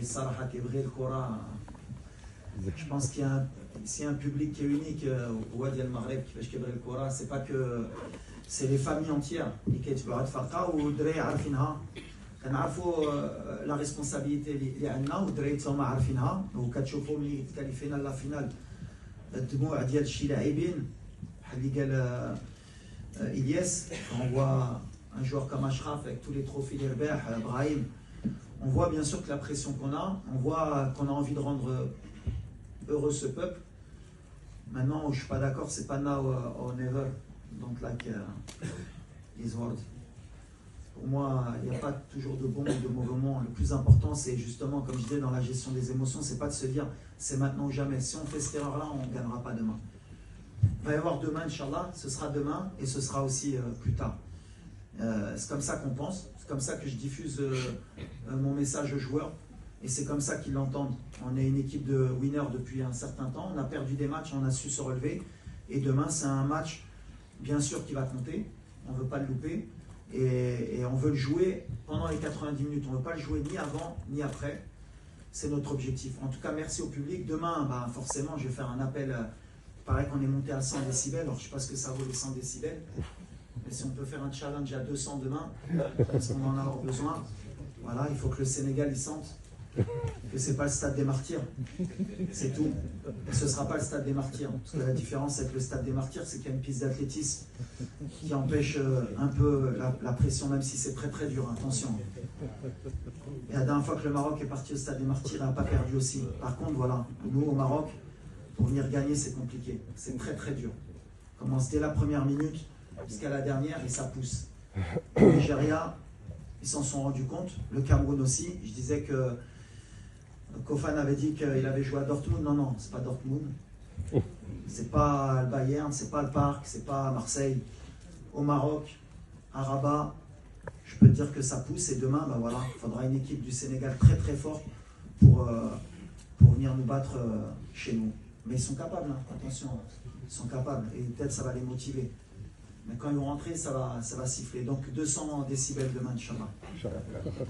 Je pense qu'il y a un public qui est unique au Wadi Al Maghreb qui fait le Kora. C'est pas que c'est les familles entières qui يتبعوا الفرقة والدراري عارفينها كنعرفوا la responsabilité اللي عندنا والدراري تاهما عارفينها وكتشوفوا ملي تكاليفينا لا فينال الدموع ديال شي لاعبين بحال اللي قال Ilyes. On voit un joueur comme Ashraf avec tous les trophées d'Herbert, Brahim. On voit bien sûr que la pression qu'on a, on voit qu'on a envie de rendre heureux ce peuple. Maintenant, où je ne suis pas d'accord, c'est pas now or never. Donc là, les words. Pour moi, il n'y a pas toujours de bon ou de mauvais moment. Le plus important, c'est justement, comme je disais, dans la gestion des émotions, c'est pas de se dire c'est maintenant ou jamais. Si on fait cette erreur-là, on ne gagnera pas demain. Il va y avoir demain, Inch'Allah, ce sera demain et ce sera aussi plus tard. C'est comme ça qu'on pense, c'est comme ça que je diffuse mon message aux joueurs et c'est comme ça qu'ils l'entendent. On est une équipe de winners depuis un certain temps, on a perdu des matchs, on a su se relever et demain c'est un match bien sûr qui va compter, on ne veut pas le louper et on veut le jouer pendant les 90 minutes, on ne veut pas le jouer ni avant ni après, c'est notre objectif. En tout cas, merci au public. Demain, forcément, je vais faire un appel. Il paraît qu'on est monté à 100 décibels, alors je ne sais pas ce que ça vaut les 100 décibels, mais si on peut faire un challenge à 200 demain, parce qu'on en a besoin, voilà, il faut que le Sénégal il sente que ce n'est pas le stade des martyrs, c'est tout. Et ce ne sera pas le stade des martyrs, parce que la différence avec le stade des martyrs, c'est qu'il y a une piste d'athlétisme qui empêche un peu la pression, même si c'est très très dur, attention. Et la dernière fois que le Maroc est parti au stade des martyrs, il n'a pas perdu aussi. Par contre, voilà, nous au Maroc, pour venir gagner, c'est compliqué. C'est très très dur. On commence dès la première minute jusqu'à la dernière et ça pousse. Le Nigeria, ils s'en sont rendus compte. Le Cameroun aussi. Je disais que Kofan avait dit qu'il avait joué à Dortmund. Non, non, c'est pas Dortmund. C'est pas le Bayern, c'est pas le Parc, c'est pas Marseille. Au Maroc, à Rabat, je peux te dire que ça pousse. Et demain, voilà, il faudra une équipe du Sénégal très très forte pour venir nous battre chez nous. Mais ils sont capables, hein, attention, ils sont capables et peut-être ça va les motiver. Mais quand ils vont rentrer, ça va siffler. Donc 200 décibels demain, Inch'Allah.